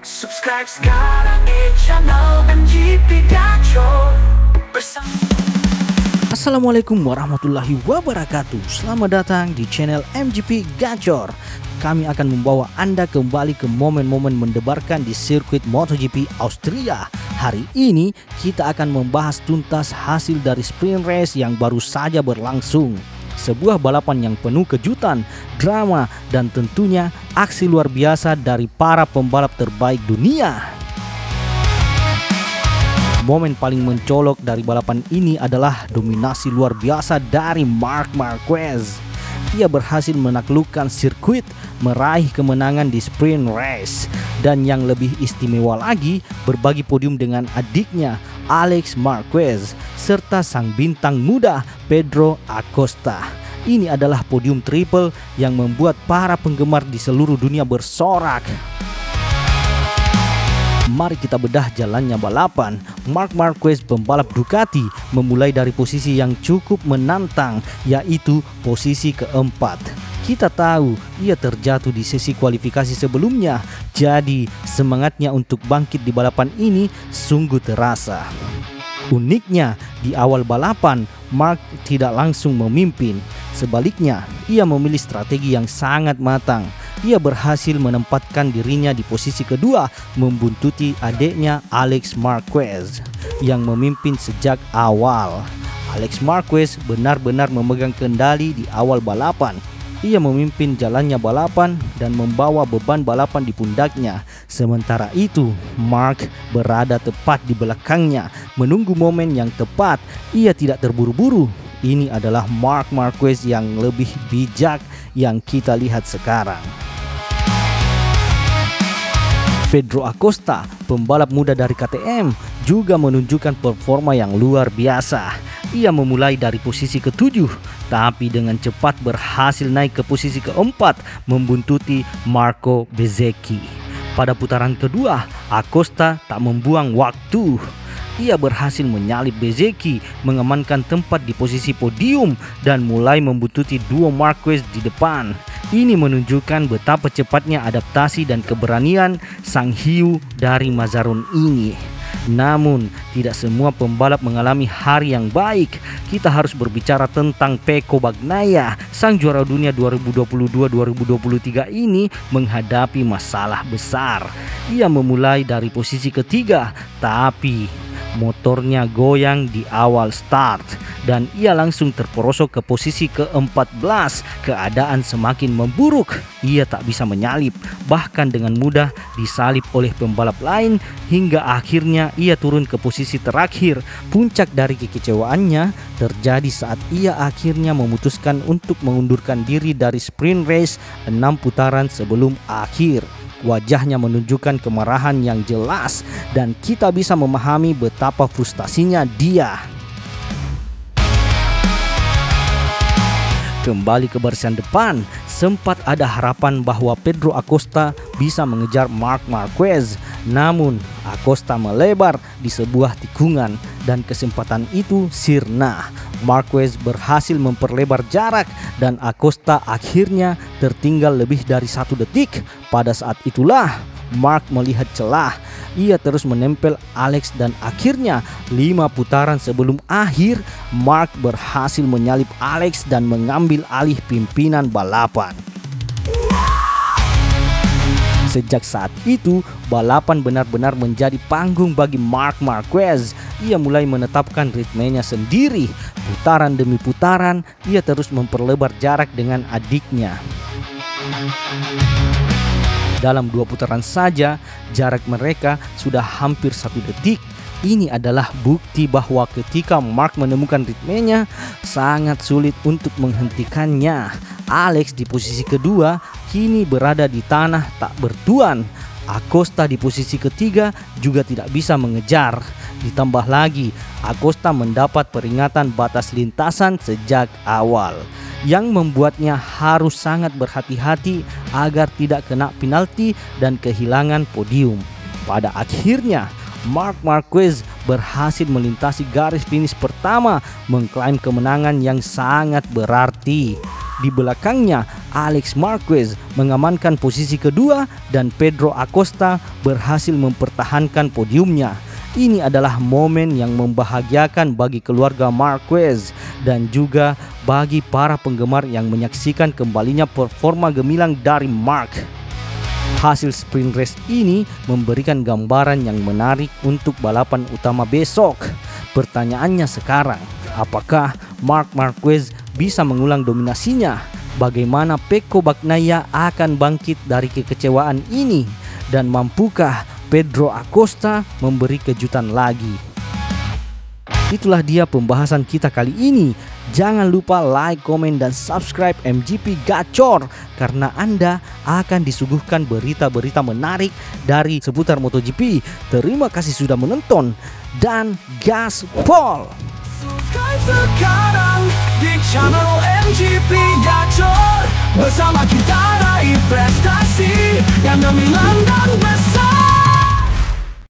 Subscribe sekarang di channel MGP Gacor bersama. Assalamualaikum warahmatullahi wabarakatuh. Selamat datang di channel MGP Gacor. Kami akan membawa Anda kembali ke momen-momen mendebarkan di sirkuit MotoGP Austria. Hari ini kita akan membahas tuntas hasil dari sprint race yang baru saja berlangsung. Sebuah balapan yang penuh kejutan, drama, dan tentunya aksi luar biasa dari para pembalap terbaik dunia. Momen paling mencolok dari balapan ini adalah dominasi luar biasa dari Marc Marquez. Ia berhasil menaklukkan sirkuit, meraih kemenangan di sprint race, dan yang lebih istimewa lagi berbagi podium dengan adiknya Alex Marquez serta sang bintang muda Pedro Acosta. Ini adalah podium triple yang membuat para penggemar di seluruh dunia bersorak. Mari kita bedah jalannya balapan. Marc Marquez pembalap Ducati memulai dari posisi yang cukup menantang, yaitu posisi keempat. Kita tahu ia terjatuh di sesi kualifikasi sebelumnya, jadi semangatnya untuk bangkit di balapan ini sungguh terasa. Uniknya, di awal balapan Marc tidak langsung memimpin. Sebaliknya, ia memilih strategi yang sangat matang. Ia berhasil menempatkan dirinya di posisi kedua, membuntuti adiknya Alex Marquez yang memimpin sejak awal. Alex Marquez benar-benar memegang kendali di awal balapan. Ia memimpin jalannya balapan dan membawa beban balapan di pundaknya. Sementara itu, Marc berada tepat di belakangnya, menunggu momen yang tepat. Ia tidak terburu-buru. Ini adalah Marc Marquez yang lebih bijak yang kita lihat sekarang. Pedro Acosta, pembalap muda dari KTM, juga menunjukkan performa yang luar biasa. Ia memulai dari posisi ketujuh, tapi dengan cepat berhasil naik ke posisi keempat, membuntuti Marco Bezzecchi. Pada putaran kedua, Acosta tak membuang waktu. Ia berhasil menyalip Bezzecchi, mengamankan tempat di posisi podium, dan mulai membuntuti duo Marquez di depan. Ini menunjukkan betapa cepatnya adaptasi dan keberanian sang hiu dari Mazarone ini. Namun, tidak semua pembalap mengalami hari yang baik. Kita harus berbicara tentang Pecco Bagnaia. Sang juara dunia 2022-2023 ini menghadapi masalah besar. Ia memulai dari posisi ketiga, tapi motornya goyang di awal start dan ia langsung terperosok ke posisi ke-14. Keadaan semakin memburuk. Ia tak bisa menyalip, bahkan dengan mudah disalip oleh pembalap lain hingga akhirnya ia turun ke posisi terakhir. Puncak dari kekecewaannya terjadi saat ia akhirnya memutuskan untuk mengundurkan diri dari sprint race 6 putaran sebelum akhir. Wajahnya menunjukkan kemarahan yang jelas dan kita bisa memahami betapa frustasinya dia. Kembali ke barisan depan, sempat ada harapan bahwa Pedro Acosta bisa mengejar Marc Marquez. Namun, Acosta melebar di sebuah tikungan dan kesempatan itu sirna. Marquez berhasil memperlebar jarak dan Acosta akhirnya tertinggal lebih dari 1 detik. Pada saat itulah Marc melihat celah. Ia terus menempel Alex dan akhirnya 5 putaran sebelum akhir Marc berhasil menyalip Alex dan mengambil alih pimpinan balapan. Sejak saat itu, balapan benar-benar menjadi panggung bagi Marc Marquez. Ia mulai menetapkan ritmenya sendiri. Putaran demi putaran, ia terus memperlebar jarak dengan adiknya. Dalam 2 putaran saja, jarak mereka sudah hampir 1 detik. Ini adalah bukti bahwa ketika Marc menemukan ritmenya, sangat sulit untuk menghentikannya. Alex di posisi kedua kini berada di tanah tak bertuan. Acosta di posisi ketiga juga tidak bisa mengejar. Ditambah lagi, Acosta mendapat peringatan batas lintasan sejak awal, yang membuatnya harus sangat berhati-hati agar tidak kena penalti dan kehilangan podium. Pada akhirnya, Marc Marquez berhasil melintasi garis finish pertama, mengklaim kemenangan yang sangat berarti. Di belakangnya Alex Marquez mengamankan posisi kedua dan Pedro Acosta berhasil mempertahankan podiumnya. Ini adalah momen yang membahagiakan bagi keluarga Marquez dan juga bagi para penggemar yang menyaksikan kembalinya performa gemilang dari Mark. Hasil sprint race ini memberikan gambaran yang menarik untuk balapan utama besok. Pertanyaannya sekarang, apakah Marc Marquez bisa mengulang dominasinya? Bagaimana Pecco Bagnaia akan bangkit dari kekecewaan ini? Dan mampukah Pedro Acosta memberi kejutan lagi? Itulah dia pembahasan kita kali ini. Jangan lupa like, komen, dan subscribe MGP Gacor karena Anda akan disuguhkan berita-berita menarik dari seputar MotoGP. Terima kasih sudah menonton dan gaspol! Subscribe sekarang di channel MGP Gacor. Bersama kita raih prestasi yang gemilang dan besar.